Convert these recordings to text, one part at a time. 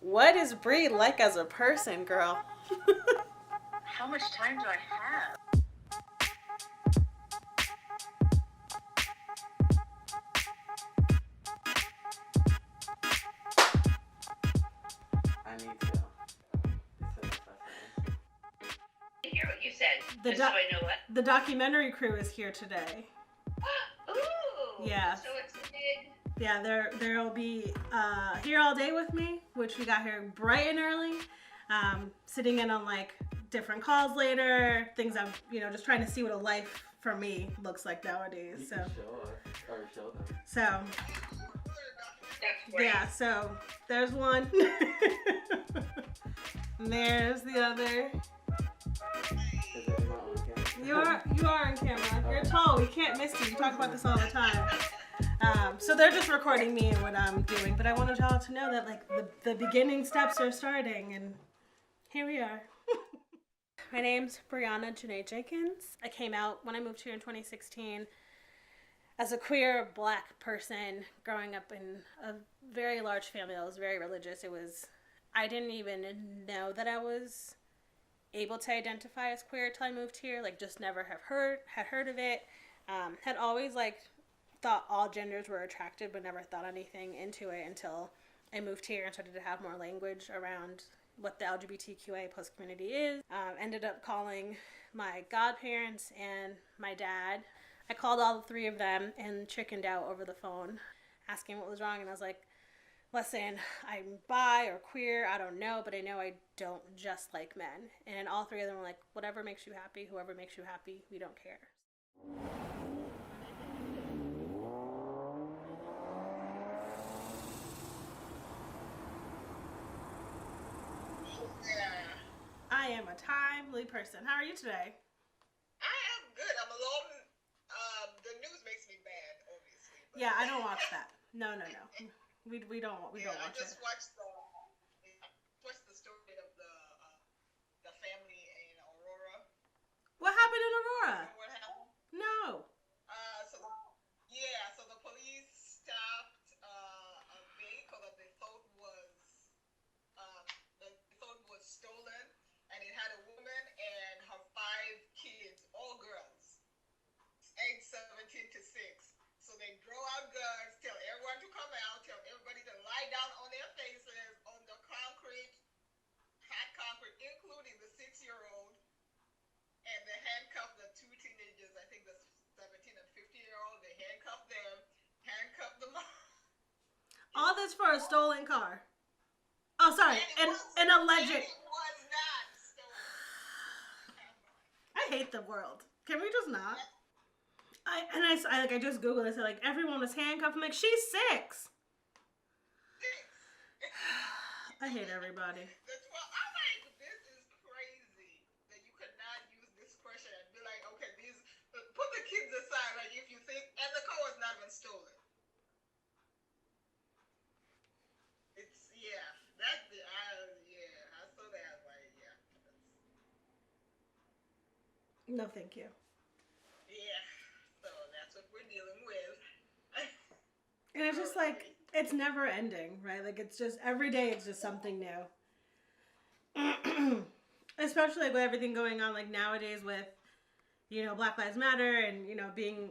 What is Bree like as a person, girl? How much time do I have? I need to. It's in the I hear what you said. The Just so I know what. the documentary crew is here today. Ooh. Yeah. So excited. Yeah, there'll be here all day with me, which we got here bright and early. Sitting in on like different calls later, things I'm just trying to see what a life for me looks like nowadays. You So can show us or show them. so That's great. yeah, so there's one. And there's the other. Is it not on camera? You are on camera. You're tall. We can't miss you. We talk about this all the time. So they're just recording me and what I'm doing, but I wanted y'all to know that like the beginning steps are starting, and here we are. My name's Brianna Janae Jenkins. I came out when I moved here in 2016 as a queer black person growing up in a very large family that was very religious. I didn't even know that I was able to identify as queer until I moved here. Like, just never had heard of it. Had always like thought all genders were attractive, but never thought anything into it until I moved here and started to have more language around what the LGBTQA plus community is. Ended up calling my godparents and my dad. I called all three of them and chickened out over the phone, asking what was wrong, and I was like, listen, I'm bi or queer, I don't know, but I know I don't just like men. And all three of them were like, whatever makes you happy, whoever makes you happy, we don't care. Yeah. I am a timely person. How are you today? I am good. I'm alone. The news makes me mad, obviously. But Yeah, I don't watch that. No. We don't I watch just it. watched the story of the family in Aurora. What happened in Aurora? You know what happened? No. So the police stopped a vehicle that um, they thought was stolen, and it had a woman and her 5 kids, all girls, aged 17 to 6. So they draw out guns, tell everyone to come out, tell everybody to lie down on their faces on the concrete, hot concrete, including the 6-year-old, and they handcuffed the two teenagers. I think the 17 and 50-year-old. They handcuffed the mom. All this for a stolen car. Oh, sorry, an alleged. And it was not stolen. I hate the world. Can we just not? I just googled it. I said like everyone was handcuffed. I'm like, she's 6. I hate everybody. I'm like, this is crazy that you could not use discretion and be like, okay, put the kids aside. Like, if you think, and the car was not even stolen. It's yeah, I saw that. Like, yeah, No, thank you. yeah. So that's what we're dealing with. And it's just like it's never ending, right? Like it's just every day it's just something new. Especially like with everything going on like nowadays with Black Lives Matter and being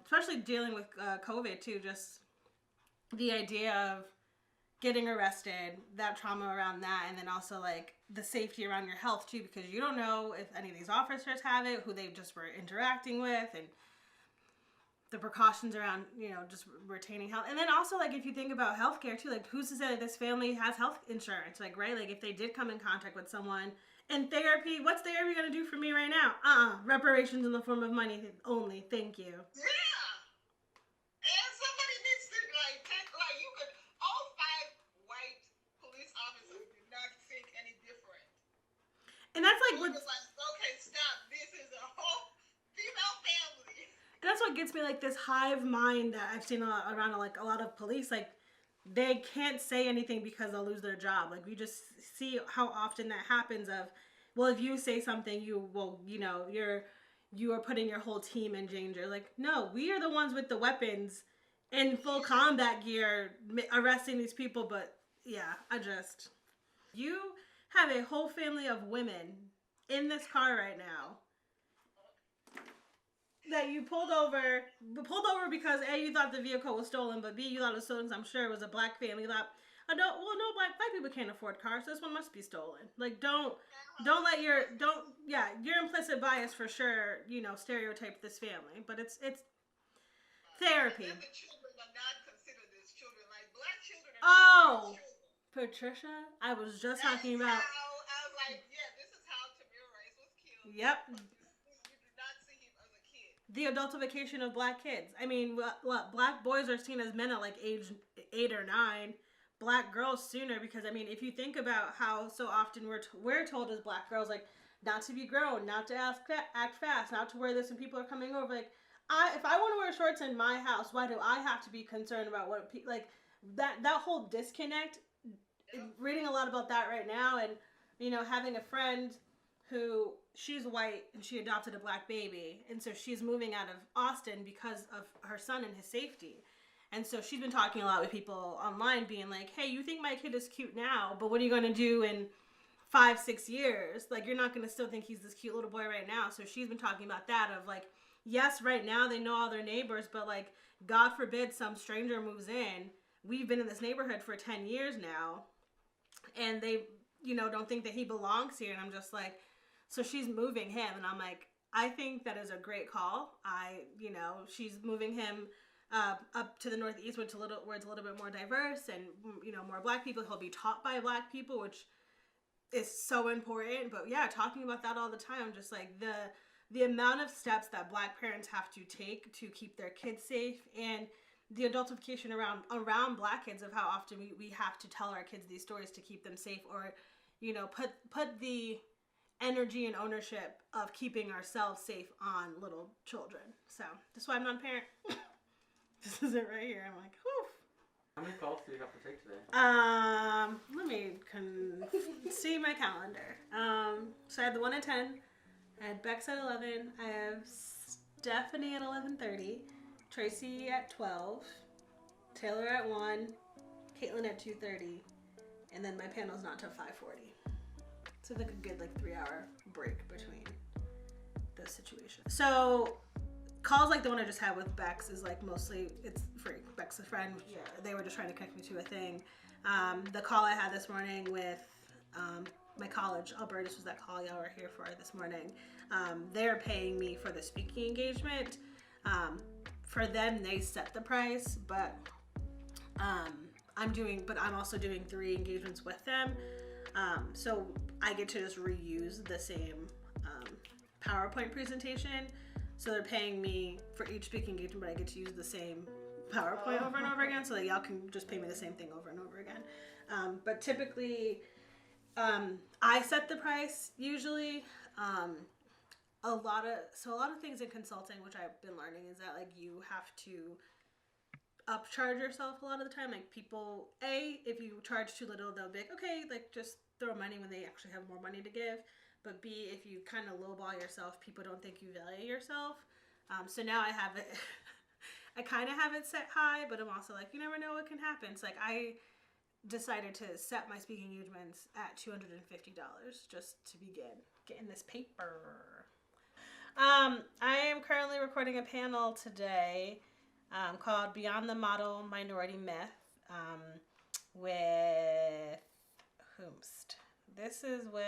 especially dealing with COVID too. Just the idea of getting arrested, that trauma around that, and then also like the safety around your health too, because you don't know if any of these officers have it, who they just were interacting with, and the precautions around just retaining health. And then also like if you think about healthcare too, like who's to say that this family has health insurance, like right, like if they did come in contact with someone in therapy, what's therapy going to do for me right now? Reparations in the form of money only, thank you. Yeah. And somebody needs to like take like you could all 5 white police officers did not think any different. And that's like It what was like, okay, stop. This is a whole female family. and that's what gets me like this hive mind that I've seen around like a lot of police, like they can't say anything because they'll lose their job. Like we just see how often that happens of, well, if you say something, you are putting your whole team in danger. Like, no, we are the ones with the weapons in full combat gear arresting these people. But yeah, I just You have a whole family of women in this car right now that you pulled over because A, you thought the vehicle was stolen, but B, you thought it was stolen because I'm sure it was a black family. You thought, oh, no, well, no, black people can't afford cars, so this one must be stolen. Like, don't let your implicit bias for sure, stereotype this family, but it's therapy. And the children are not considered as children. Like black children are Oh, not children. Patricia, I was just That talking is about. how I was like, yeah, this is how Tamir Rice was killed. Yep. You do not see him as a kid. The adultification of black kids. I mean, what black boys are seen as men at like age 8 or 9. Black girls sooner, because I mean, if you think about how so often we're told as black girls, like, not to be grown, not to act fast, not to wear this when people are coming over. Like, if I want to wear shorts in my house, why do I have to be concerned about what like that whole disconnect? Reading a lot about that right now, and having a friend who, she's white and she adopted a black baby, and so she's moving out of Austin because of her son and his safety. And so she's been talking a lot with people online, being like, hey, you think my kid is cute now, but what are you going to do in 5-6 years? Like, you're not going to still think he's this cute little boy right now. So she's been talking about that of like, yes, right now they know all their neighbors, but like, God forbid some stranger moves in. We've been in this neighborhood for 10 years now, and they, don't think that he belongs here. And I'm just like, so she's moving him. And I'm like, I think that is a great call. She's moving him up to the Northeast, where it's a little bit more diverse and, more black people. He'll be taught by black people, which is so important. But yeah, talking about that all the time, just like the amount of steps that black parents have to take to keep their kids safe, and the adultification around black kids of how often we have to tell our kids these stories to keep them safe, or, put the energy and ownership of keeping ourselves safe on little children. So that's why I'm not a parent. This is it right here. I'm like, whew. How many calls do you have to take today? Let me see my calendar. So I had the 1 at 10. I had Bex at 11. I have Stephanie at 11:30. Tracy at 12. Taylor at 1. Caitlin at 2:30. And then my panel's not till 5:40. So like a good 3-hour break between those situations. So calls like the one I just had with Bex is like mostly it's free. Bex, a friend, they were just trying to connect me to a thing. The call I had this morning with my college, Albertus, was that call y'all were here for this morning. They're paying me for the speaking engagement. For them, they set the price, but I'm also doing 3 engagements with them. So I get to just reuse the same PowerPoint presentation. So they're paying me for each speaking engagement, but I get to use the same PowerPoint over and over again, so that y'all can just pay me the same thing over and over again. But typically, I set the price usually. A lot of things in consulting, which I've been learning, is that you have to upcharge yourself a lot of the time. People, if you charge too little, they'll be like, okay, just throw money when they actually have more money to give. But B, if you kind of lowball yourself, people don't think you value yourself. So now I have it, I kind of have it set high, but I'm also like, you never know what can happen. It's I decided to set my speaking engagements at $250 just to begin getting this paper. I am currently recording a panel today called Beyond the Model Minority Myth with whomst. This is with,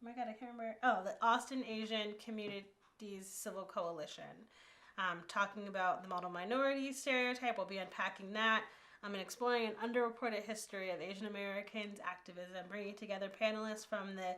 oh my God, I can't remember. Oh, the Austin Asian Communities Civil Coalition. Talking about the model minority stereotype. We'll be unpacking that. I'm exploring an underreported history of Asian Americans activism, bringing together panelists from the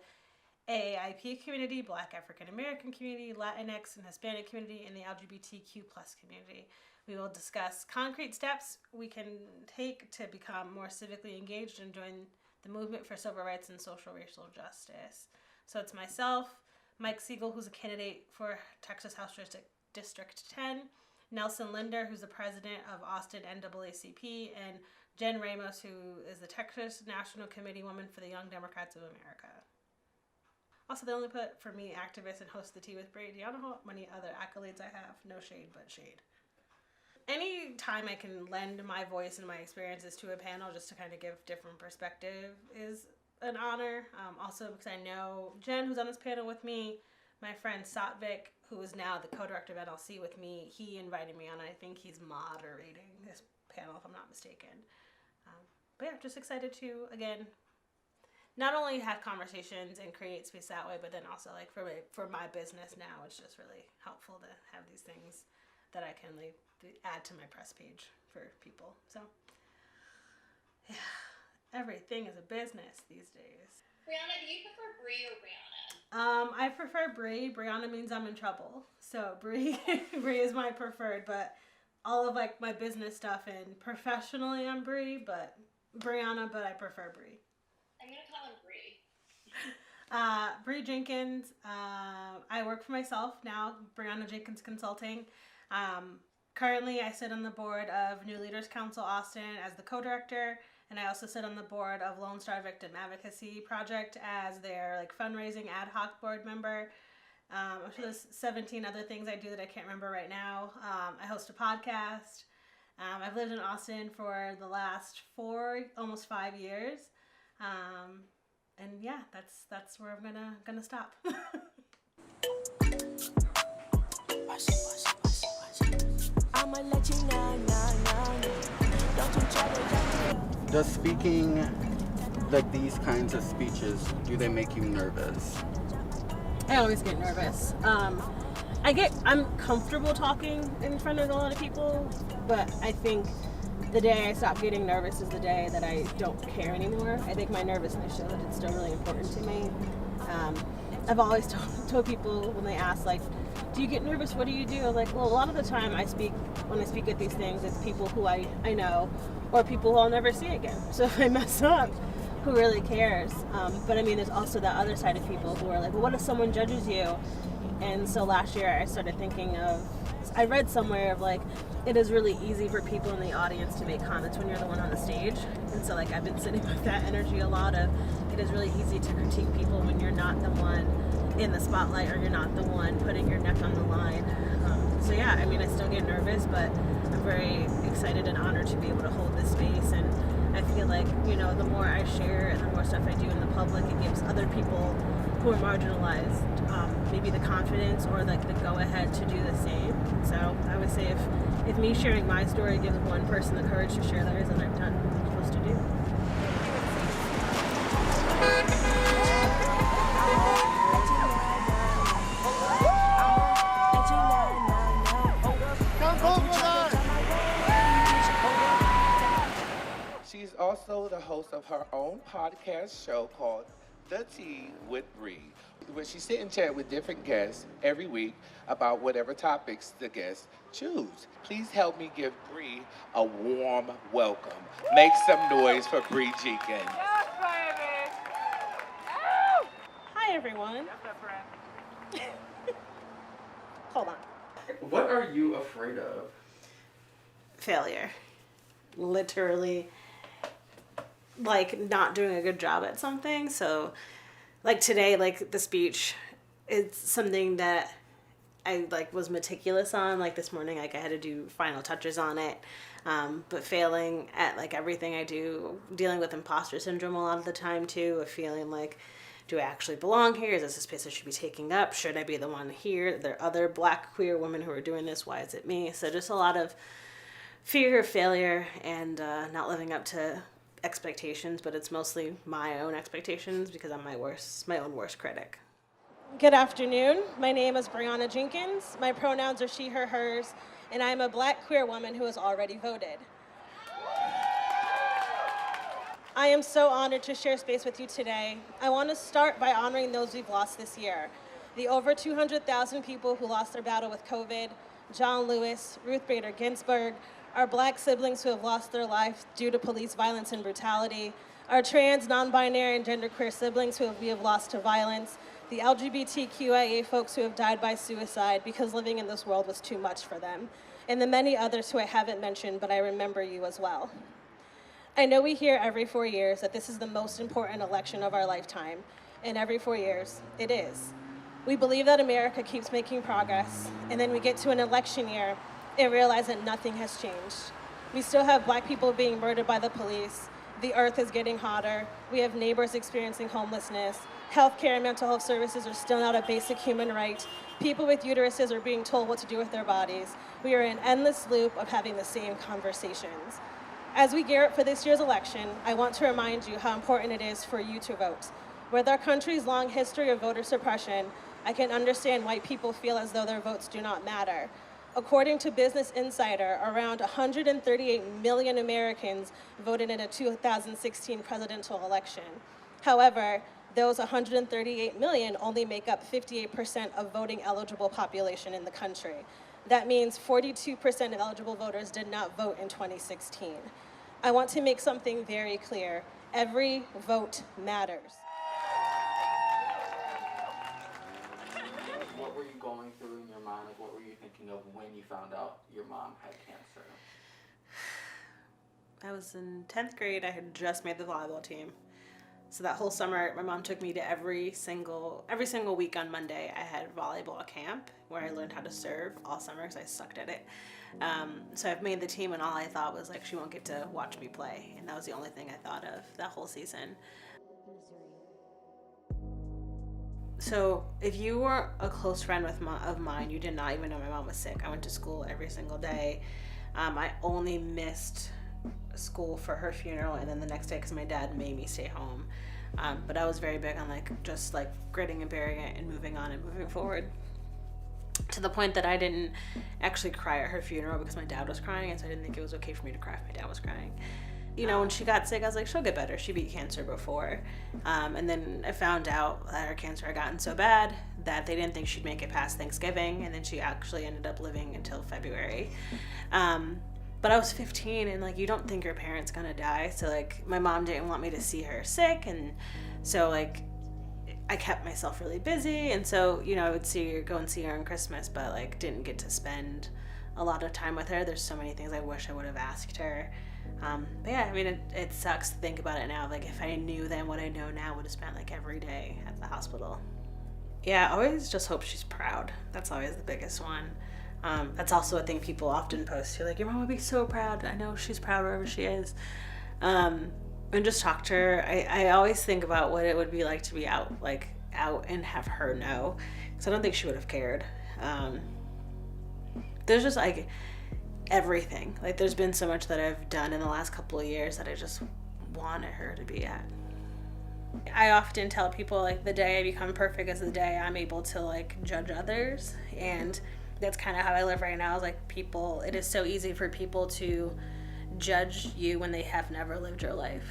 AAIP community, Black African American community, Latinx and Hispanic community, and the LGBTQ plus community. We will discuss concrete steps we can take to become more civically engaged and join the movement for civil rights and social racial justice. So it's myself, Mike Siegel, who's a candidate for Texas House District 10, Nelson Linder, who's the president of Austin NAACP, and Jen Ramos, who is the Texas National Committee woman for the Young Democrats of America. Also, they only put, for me, activist and host the Tea with Brady. I don't know how many other accolades I have. No shade, but shade. any time I can lend my voice and my experiences to a panel just to kind of give different perspective is an honor. Also because I know Jen, who's on this panel with me, my friend Satvik, who is now the co-director of NLC with me, he invited me on, and I think he's moderating this panel, if I'm not mistaken. But yeah, just excited to, again, not only have conversations and create space that way, but then also like for my business now, it's just really helpful to have these things that I can like add to my press page for people. So yeah, everything is a business these days. Brianna, do you prefer Brie or Brianna? I prefer Brie. Brianna means I'm in trouble. So Brie is my preferred, but all of like my business stuff and professionally I'm Brie, but Brianna, but I prefer Brie. I'm gonna call him Brie. Brie Jenkins. I work for myself now, Brianna Jenkins Consulting. Currently, I sit on the board of New Leaders Council Austin as the co-director, and I also sit on the board of Lone Star Victim Advocacy Project as their like fundraising ad hoc board member. I'm sure there's 17 other things I do that I can't remember right now. I host a podcast. I've lived in Austin for the last almost 5 years. And yeah, that's where I'm gonna stop. I'ma let you know. Don't you try to Does speaking like these kinds of speeches, do they make you nervous? I always get nervous. I'm comfortable talking in front of a lot of people, but I think the day I stop getting nervous is the day that I don't care anymore. I think my nervousness shows that it's still really important to me. I've always told people when they ask, like, do you get nervous? What do you do? I'm like, well, a lot of the time when I speak at these things, it's people who I know or people who I'll never see again. So if I mess up, who really cares? But I mean, there's also that other side of people who are like, well, what if someone judges you? And so last year I started thinking I read somewhere of like, it is really easy for people in the audience to make comments when you're the one on the stage. And so like I've been sitting with that energy a lot of, it is really easy to critique people when you're not the one in the spotlight or you're not the one putting your neck on the line. So yeah, I mean, I still get nervous, but I'm very excited and honored to be able to hold this space. And I feel like, you know, the more I share and the more stuff I do in the public, it gives other people who are marginalized maybe the confidence or like the go-ahead to do the same. So I would say if me sharing my story gives one person the courage to share theirs, then I've done what I'm supposed to do. She's also the host of her own podcast show called The Tea with Bree, where she sit and chat with different guests every week about whatever topics the guests choose. Please help me give Bree a warm welcome. Make some noise for Bree Jenkins. Yes, baby! Hi, everyone. Hold on. What are you afraid of? Failure. Literally, like, not doing a good job at something. So, like, today, like, the speech, it's something that I, like, was meticulous on. Like, this morning, like, I had to do final touches on it. But failing at, like, everything I do, dealing with imposter syndrome a lot of the time, too, of feeling like, do I actually belong here? Is this a space I should be taking up? Should I be the one here? There are other Black queer women who are doing this. Why is it me? So just a lot of fear of failure and not living up to expectations, but it's mostly my own expectations because I'm my own worst critic. Good afternoon. My name is Brianna Jenkins. My pronouns are she, her, hers, and I'm a Black queer woman who has already voted. I am so honored to share space with you today. I want to start by honoring those we've lost this year. The over 200,000 people who lost their battle with COVID, John Lewis, Ruth Bader Ginsburg, our Black siblings who have lost their life due to police violence and brutality, our trans, non-binary, and genderqueer siblings who we have lost to violence, the LGBTQIA folks who have died by suicide because living in this world was too much for them, and the many others who I haven't mentioned, but I remember you as well. I know we hear every 4 years that this is the most important election of our lifetime, and every 4 years, it is. We believe that America keeps making progress, and then we get to an election year, and realize that nothing has changed. We still have black people being murdered by the police. The earth is getting hotter. We have neighbors experiencing homelessness. Healthcare and mental health services are still not a basic human right. People with uteruses are being told what to do with their bodies. We are in an endless loop of having the same conversations. As we gear up for this year's election, I want to remind you how important it is for you to vote. With our country's long history of voter suppression, I can understand why people feel as though their votes do not matter. According to Business Insider, around 138 million Americans voted in a 2016 presidential election. However, those 138 million only make up 58% of voting eligible population in the country. That means 42% of eligible voters did not vote in 2016. I want to make something very clear. Every vote matters. What were you going through in your mind? Like, what were you thinking of when you found out your mom had cancer? I was in 10th grade. I had just made the volleyball team. So that whole summer, my mom took me to every single week on Monday. I had volleyball camp where I learned how to serve all summer because I sucked at it. So I've made the team, and all I thought was like, she won't get to watch me play. And that was the only thing I thought of that whole season. So if you were a close friend of mine, you did not even know my mom was sick. I went to school every single day. I only missed school for her funeral and then the next day because my dad made me stay home. But I was very big on just gritting and bearing it and moving on and moving forward, to the point that I didn't actually cry at her funeral because my dad was crying, and so I didn't think it was okay for me to cry if my dad was crying. You know, when she got sick, I was like, she'll get better. She beat cancer before. And then I found out that her cancer had gotten so bad that they didn't think she'd make it past Thanksgiving, and then she actually ended up living until February. But I was 15, and you don't think your parent's gonna die, so my mom didn't want me to see her sick, and so I kept myself really busy, and so I would go and see her on Christmas, but didn't get to spend a lot of time with her. There's so many things I wish I would have asked her. But yeah, I mean, it sucks to think about it now. If I knew then what I know now, I would have spent every day at the hospital. Yeah, I always just hope she's proud. That's always the biggest one. That's also a thing people often post. You're like, your mom would be so proud. I know she's proud wherever she is. And just talk to her. I always think about what it would be like to be out and have her know. Because I don't think she would have cared. There's just everything. There's been so much that I've done in the last couple of years that I just wanted her to be at. I often tell people the day I become perfect is the day I'm able to judge others, and that's kind of how I live right now. It is so easy for people to judge you when they have never lived your life.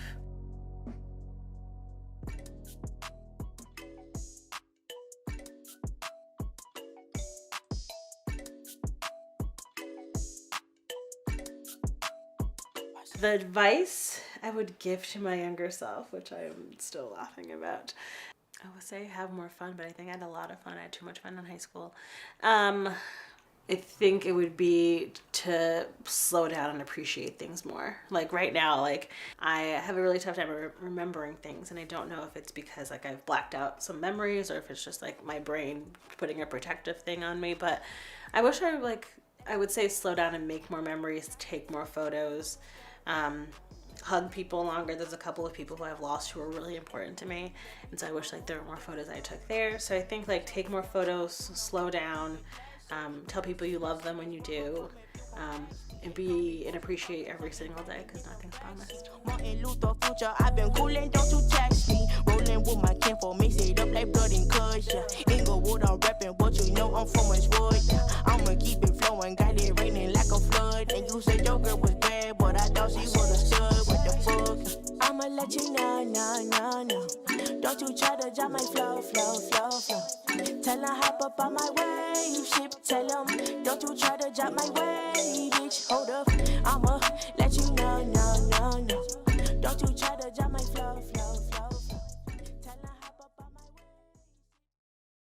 The advice I would give to my younger self, which I am still laughing about, I would say have more fun, but I think I had a lot of fun. I had too much fun in high school. I think it would be to slow down and appreciate things more. Right now, I have a really tough time remembering things, and I don't know if it's because I've blacked out some memories or if it's just my brain putting a protective thing on me. But I wish I would say slow down and make more memories, take more photos, hug people longer. There's a couple of people who I've lost who are really important to me, and so I wish there were more photos I took there. So I think take more photos, slow down, tell people you love them when you do, and appreciate every single day, because nothing's promised. Martin Luther future, I've been coolin', don't you text me. Rolling with my kinfolk, mix it up like blood and cuss, yeah. Inglewood, I'm rapping, but you know I'm from Westwood, yeah. I'ma keep it flowing, got it raining like a flood. And you said your girl was bad, but I thought she was a stud. What the fuck? I'ma let you know, no. Don't you try to drop my flow. Tell her hop up on my wave ship. Tell 'em, don't you try to drop my wave, bitch. Hold up, I'ma